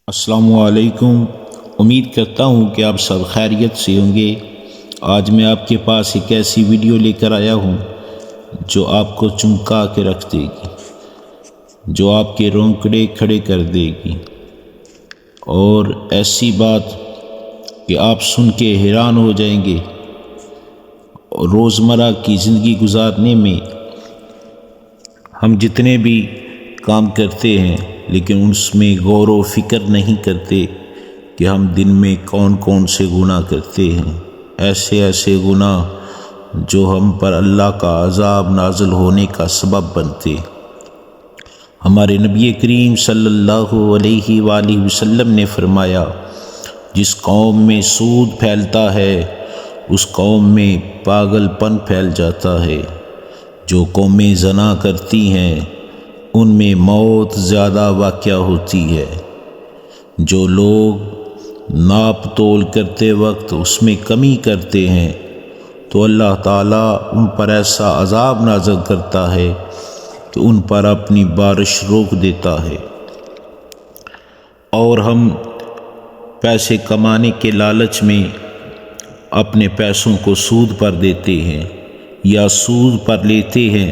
السلام علیکم۔ امید کرتا ہوں کہ آپ سب خیریت سے ہوں گے۔ آج میں آپ کے پاس ایک ایسی ویڈیو لے کر آیا ہوں جو آپ کو چونکا کے رکھ دے گی، جو آپ کے رونگٹے کھڑے کر دے گی، اور ایسی بات کہ آپ سن کے حیران ہو جائیں گے۔ روزمرہ کی زندگی گزارنے میں ہم جتنے بھی کام کرتے ہیں لیکن اس میں غور و فکر نہیں کرتے کہ ہم دن میں کون کون سے گناہ کرتے ہیں، ایسے گناہ جو ہم پر اللہ کا عذاب نازل ہونے کا سبب بنتے۔ ہمارے نبی کریم صلی اللہ علیہ وآلہ وسلم نے فرمایا، جس قوم میں سود پھیلتا ہے اس قوم میں پاگل پن پھیل جاتا ہے۔ جو قومیں زنا کرتی ہیں ان میں موت زیادہ واقع ہوتی ہے۔ جو لوگ ناپ تول کرتے وقت اس میں کمی کرتے ہیں تو اللہ تعالیٰ ان پر ایسا عذاب نازل کرتا ہے کہ ان پر اپنی بارش روک دیتا ہے۔ اور ہم پیسے کمانے کے لالچ میں اپنے پیسوں کو سود پر دیتے ہیں یا سود پر لیتے ہیں،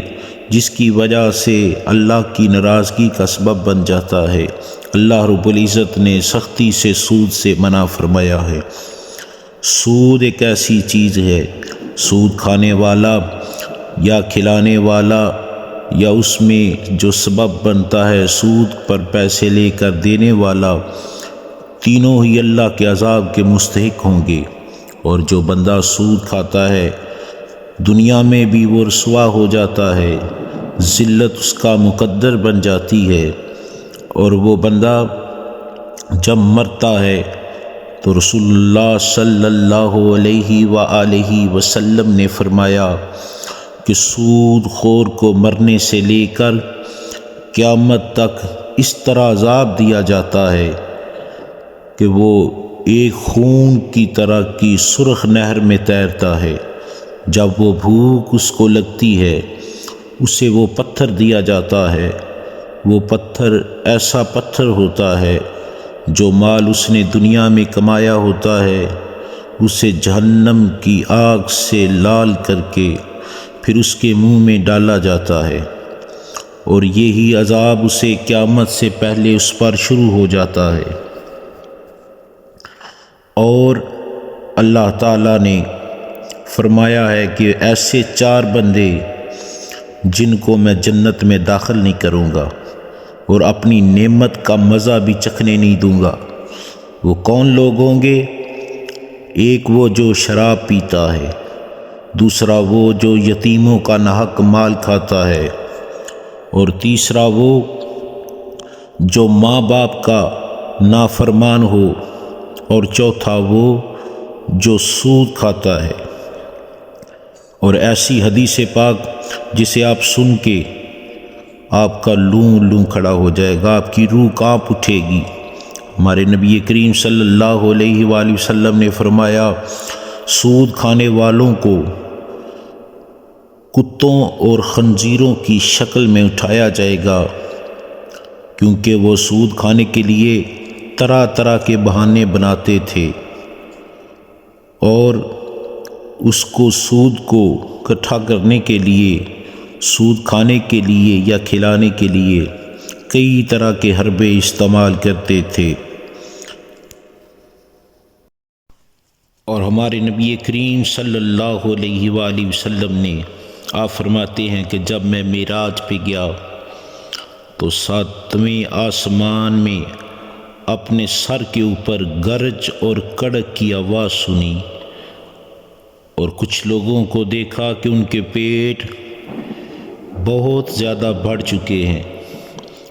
جس کی وجہ سے اللہ کی ناراضگی کا سبب بن جاتا ہے۔ اللہ رب العزت نے سختی سے سود سے منع فرمایا ہے۔ سود ایک ایسی چیز ہے، سود کھانے والا یا کھلانے والا یا اس میں جو سبب بنتا ہے سود پر پیسے لے کر دینے والا، تینوں ہی اللہ کے عذاب کے مستحق ہوں گے۔ اور جو بندہ سود کھاتا ہے دنیا میں بھی وہ رسوا ہو جاتا ہے، ذلت اس کا مقدر بن جاتی ہے، اور وہ بندہ جب مرتا ہے تو رسول اللہ صلی اللہ علیہ وآلہ وسلم نے فرمایا کہ سود خور کو مرنے سے لے کر قیامت تک اس طرح عذاب دیا جاتا ہے کہ وہ ایک خون کی طرح کی سرخ نہر میں تیرتا ہے۔ جب وہ بھوک اس کو لگتی ہے اسے وہ پتھر دیا جاتا ہے، وہ پتھر ایسا پتھر ہوتا ہے جو مال اس نے دنیا میں کمایا ہوتا ہے اسے جہنم کی آگ سے لال کر کے پھر اس کے منہ میں ڈالا جاتا ہے، اور یہی عذاب اسے قیامت سے پہلے اس پر شروع ہو جاتا ہے۔ اور اللہ تعالیٰ نے فرمایا ہے کہ ایسے 4 بندے جن کو میں جنت میں داخل نہیں کروں گا اور اپنی نعمت کا مزہ بھی چکھنے نہیں دوں گا۔ وہ کون لوگ ہوں گے؟ ایک وہ جو شراب پیتا ہے، دوسرا وہ جو یتیموں کا ناحق مال کھاتا ہے، اور تیسرا وہ جو ماں باپ کا نافرمان ہو، اور چوتھا وہ جو سود کھاتا ہے۔ اور ایسی حدیث پاک جسے آپ سن کے آپ کا لوں کھڑا ہو جائے گا، آپ کی روح کانپ اٹھے گی۔ ہمارے نبی کریم صلی اللہ علیہ وآلہ وسلم نے فرمایا، سود کھانے والوں کو کتوں اور خنزیروں کی شکل میں اٹھایا جائے گا، کیونکہ وہ سود کھانے کے لیے طرح طرح کے بہانے بناتے تھے، اور اس کو سود کو اکٹھا کرنے کے لیے، سود کھانے کے لیے یا کھلانے کے لیے کئی طرح کے حربے استعمال کرتے تھے۔ اور ہمارے نبی کریم صلی اللہ علیہ وآلہ وسلم نے آپ فرماتے ہیں کہ جب میں معراج پہ گیا تو 7ویں آسمان میں اپنے سر کے اوپر گرج اور کڑک کی آواز سنی، اور کچھ لوگوں کو دیکھا کہ ان کے پیٹ بہت زیادہ بڑھ چکے ہیں،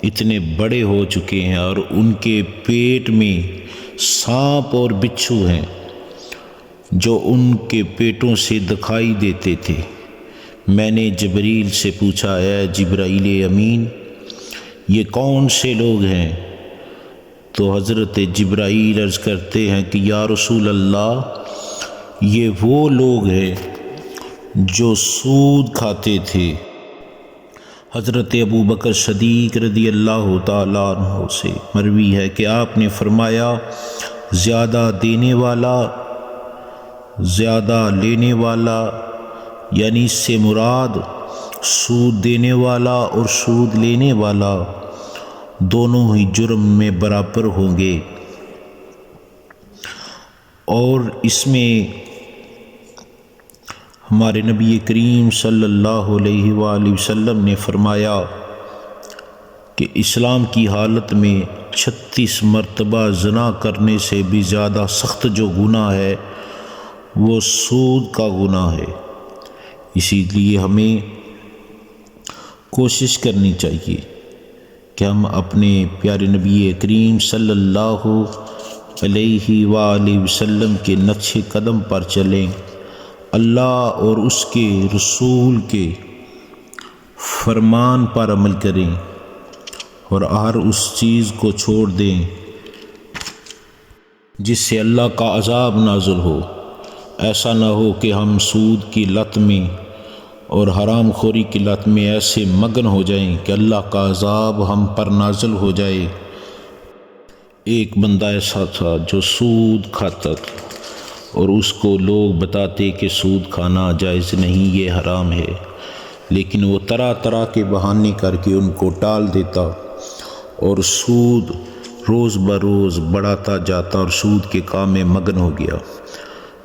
اتنے بڑے ہو چکے ہیں، اور ان کے پیٹ میں سانپ اور بچھو ہیں جو ان کے پیٹوں سے دکھائی دیتے تھے۔ میں نے جبریل سے پوچھا، اے جبرائیل امین، یہ کون سے لوگ ہیں؟ تو حضرت جبرائیل عرض کرتے ہیں کہ یا رسول اللہ، یہ وہ لوگ ہیں جو سود کھاتے تھے۔ حضرت ابو بکر صدیق رضی اللہ تعالیٰ عنہ سے مروی ہے کہ آپ نے فرمایا، زیادہ دینے والا زیادہ لینے والا، یعنی اس سے مراد سود دینے والا اور سود لینے والا دونوں ہی جرم میں برابر ہوں گے۔ اور اس میں ہمارے نبی کریم صلی اللہ علیہ وآلہ وسلم نے فرمایا کہ اسلام کی حالت میں 36 مرتبہ زنا کرنے سے بھی زیادہ سخت جو گناہ ہے وہ سود کا گناہ ہے۔ اسی لیے ہمیں کوشش کرنی چاہیے کہ ہم اپنے پیارے نبی کریم صلی اللہ علیہ وآلہ وسلم کے نقش قدم پر چلیں، اللہ اور اس کے رسول کے فرمان پر عمل کریں اور ہر اس چیز کو چھوڑ دیں جس سے اللہ کا عذاب نازل ہو۔ ایسا نہ ہو کہ ہم سود کی لت میں اور حرام خوری کی لت میں ایسے مگن ہو جائیں کہ اللہ کا عذاب ہم پر نازل ہو جائے۔ ایک بندہ ایسا تھا جو سود کھاتا تھا اور اس کو لوگ بتاتے کہ سود کھانا جائز نہیں، یہ حرام ہے، لیکن وہ طرح طرح کے بہانے کر کے ان کو ٹال دیتا اور سود روز بروز بڑھاتا جاتا اور سود کے کام میں مگن ہو گیا۔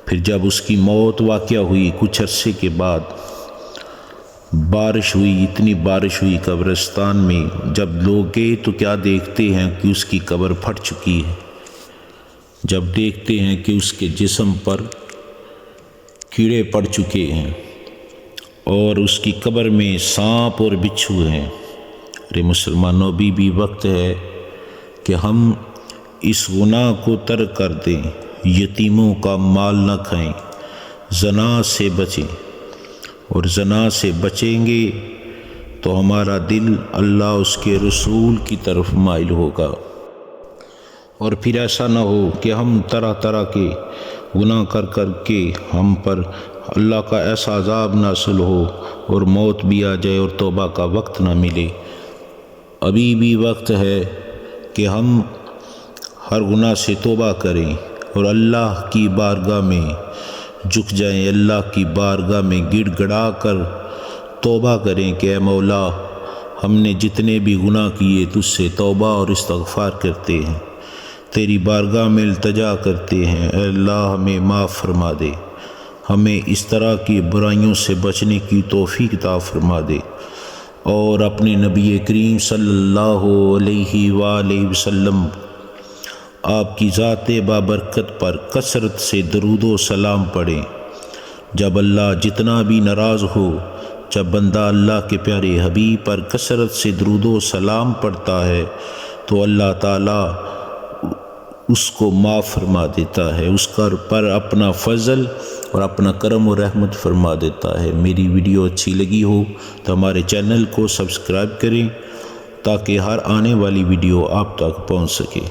پھر جب اس کی موت واقع ہوئی، کچھ عرصے کے بعد بارش ہوئی، اتنی بارش ہوئی قبرستان میں، جب لوگ گئے تو کیا دیکھتے ہیں کہ اس کی قبر پھٹ چکی ہے۔ جب دیکھتے ہیں کہ اس کے جسم پر کیڑے پڑ چکے ہیں اور اس کی قبر میں سانپ اور بچھو ہیں۔ ارے مسلمانوں، بھی وقت ہے کہ ہم اس گناہ کو ترک کر دیں، یتیموں کا مال نہ کھائیں، زنا سے بچیں، اور زنا سے بچیں گے تو ہمارا دل اللہ اس کے رسول کی طرف مائل ہوگا۔ اور پھر ایسا نہ ہو کہ ہم طرح طرح کے گناہ کر کر کے ہم پر اللہ کا ایسا عذاب نازل ہو اور موت بھی آ جائے اور توبہ کا وقت نہ ملے۔ ابھی بھی وقت ہے کہ ہم ہر گناہ سے توبہ کریں اور اللہ کی بارگاہ میں جھک جائیں، اللہ کی بارگاہ میں گڑ گڑا کر توبہ کریں کہ اے مولا، ہم نے جتنے بھی گناہ کیے تجھ سے توبہ اور استغفار کرتے ہیں، تیری بارگاہ میں التجا کرتے ہیں، اے اللہ ہمیں معاف فرما دے، ہمیں اس طرح کی برائیوں سے بچنے کی توفیق عطا فرما دے، اور اپنے نبی کریم صلی اللہ علیہ وآلہ وسلم آپ کی ذات بابرکت پر کثرت سے درود و سلام پڑھیں۔ جب اللہ جتنا بھی ناراض ہو، جب بندہ اللہ کے پیارے حبیب پر کثرت سے درود و سلام پڑھتا ہے تو اللہ تعالیٰ اس کو معاف فرما دیتا ہے، اس پر اپنا فضل اور اپنا کرم و رحمت فرما دیتا ہے۔ میری ویڈیو اچھی لگی ہو تو ہمارے چینل کو سبسکرائب کریں تاکہ ہر آنے والی ویڈیو آپ تک پہنچ سکے۔